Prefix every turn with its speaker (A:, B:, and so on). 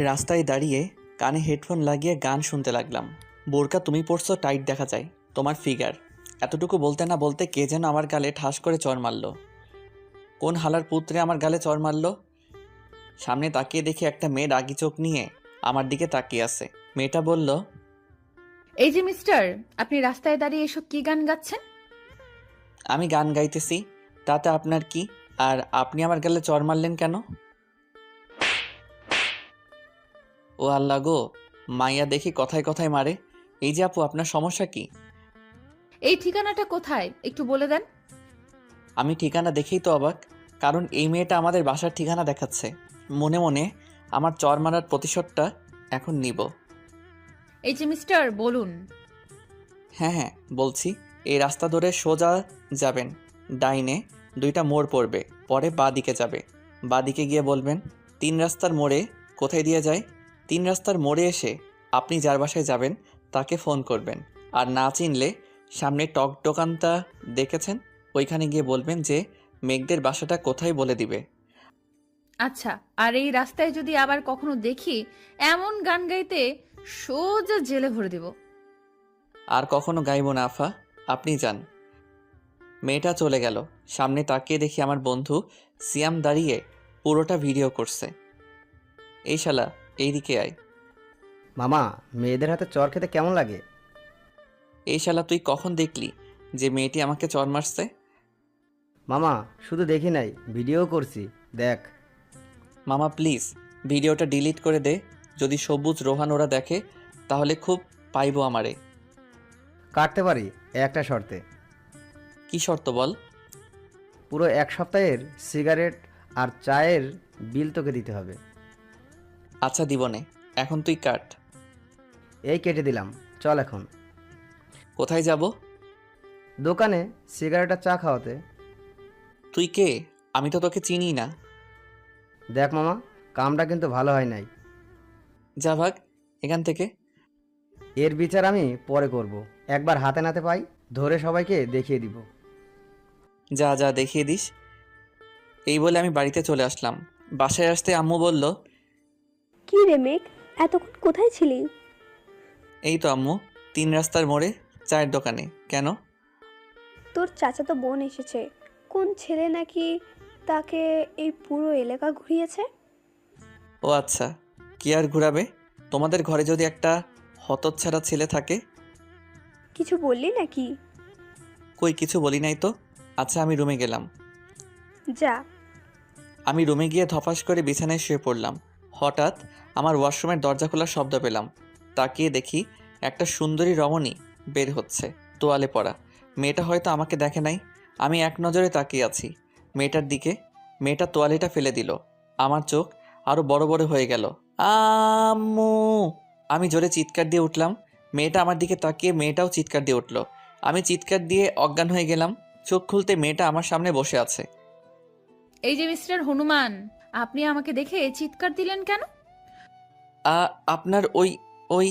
A: রাস্তায় দাঁড়িয়ে কানে হেডফোন লাগিয়ে গান শুনতে লাগলাম। বোরকা তুমি পড়ছো, টাইট দেখা যায় তোমার ফিগার। এতটুকু বলতে না বলতে কে যেন আমার গালে ঠাস করে চড় মারল। কোন হালার পুত্রে আমার গালে চড় মারল? সামনে তাকিয়ে দেখি একটা মেয়ে রাগি চোখ নিয়ে আমার দিকে তাকিয়ে আছে। মেয়েটা বলল,
B: এই যে মিস্টার, আপনি রাস্তায় দাঁড়িয়ে এসব কি গান গাচ্ছেন?
A: আমি গান গাইতেছি, তাতে আপনার কি? আর আপনি আমার গালে চড় মারলেন কেন? ও আল্লাহ গো, মাইয়া দেখি কথায় কথায় মারে। এই যে আপু, আপনার সমস্যা কি?
B: এই ঠিকানাটা কোথায় একটু বলে দেন।
A: আমি ঠিকানা দেখেই তো অবাক, কারণ এই মেয়েটা আমাদের বাসার ঠিকানা দেখাচ্ছে। মনে মনে আমার চর মারার প্রতিশোধটা এখন নিব।
B: এই যে মিস্টার, বলুন।
A: হ্যাঁ হ্যাঁ বলছি, এই রাস্তা ধরে সোজা যাবেন, ডাইনে দুইটা মোড় পড়বে, পরে বাঁ দিকে যাবে। বাঁ দিকে গিয়ে বলবেন 3 রাস্তার মোড়ে। কোথায় দিয়ে যায়? 3 রাস্তার মোড়ে এসে আপনি যার বাসায় যাবেন তাকে ফোন করবেন। আর না চিনলে সামনে টক দোকানটা দেখেছেন, ওইখানে গিয়ে বলবেন যে মেঘদের বাসাটা কোথায় বলে দিবে।
B: আচ্ছা, আর এই রাস্তায় যদি আবার কখনো দেখি এমন গান গাইতে, সোজা জেলে ভরে দেব।
A: আর কখনো গাইব না আফা, আপনি যান। মেয়েটা চলে গেল। সামনে তাকিয়ে দেখি আমার বন্ধু সিয়াম দাঁড়িয়ে পুরোটা ভিডিও করছে। এই শালা, এইদিকে আয়।
C: মামা, মেয়েদের হাতে চর খেতে কেমন লাগে?
A: এই শালা, তুই কখন দেখলি যে মেয়েটি আমাকে চর মারছে?
C: মামা, শুধু দেখি নাই, ভিডিও করছি, দেখ।
A: মামা প্লিজ ভিডিওটা ডিলিট করে দে। যদি সবুজ রোহান ওরা দেখে তাহলে খুব পাইবো আমারে।
C: কাটতে পারি একটা শর্তে।
A: কি শর্ত বল?
C: পুরো 1 সপ্তাহের সিগারেট আর চায়ের বিল তোকে দিতে হবে।
A: আচ্ছা দিবনে, এখন তুই কাট।
C: এই কেটে দিলাম, চল এখন
A: কোথায় যাব?
C: দোকানে সিগারেট আর চা খাওয়াতে।
A: তুই কে? আমি তো তোকে চিনি না।
C: দেখ মামা, কামটা কিন্তু ভালো হয় নাই।
A: যা ভাগ এখান থেকে।
C: এর বিচার আমি পরে করব। একবার হাতে নাতে পাই, ধরে সবাইকে দেখিয়ে দিব।
A: যা যা দেখিয়ে দিস। এই বলে আমি বাড়িতে চলে আসলাম। বাসায় আসতে আম্মু বলল,
D: কি রে মেঘ, এতক্ষণ কোথায় ছিলি?
A: এই তো আম্মু, 3 রাস্তার মোড়ে চায়ের দোকানে। কেন?
D: তোর চাচাতো বোন এসেছে। কোন ছেলে নাকি তাকে এই পুরো এলাকা ঘুরিয়েছে।
A: ও আচ্ছা, কি আর ঘুরাবে? তোমাদের ঘরে যদি একটা হতচ্ছাড়া ছেলে থাকে।
D: কিছু বললি নাকি?
A: কই কিছু বলি নাই তো। আচ্ছা আমি রুমে গেলাম।
D: যা।
A: আমি রুমে গিয়ে ধপাস করে বিছানায় শুয়ে পড়লাম। হঠাৎ আমার ওয়াশরুমের দরজা খোলার শব্দ পেলাম। তাকিয়ে দেখি একটা সুন্দরী রমণী বের হচ্ছে, তোয়ালে পরা। মেয়েটা হয়তো আমাকে দেখে নাই। আমি এক নজরে তাকিয়ে আছি মেয়েটার দিকে। মেয়েটা তোয়ালেটা ফেলে দিল। আমার চোখ আরো বড় বড় হয়ে গেল। আম্মু! আমি জোরে চিৎকার দিয়ে উঠলাম। মেয়েটা আমার দিকে তাকিয়ে মেয়েটাও চিৎকার দিয়ে উঠল। আমি চিৎকার দিয়ে অজ্ঞান হয়ে গেলাম। চোখ খুলতে মেয়েটা আমার সামনে বসে আছে।
B: এই যে মিস্টার হনুমান, আপনি আমাকে দেখে চিৎকার দিলেন কেন?
A: আপনার ওই ওই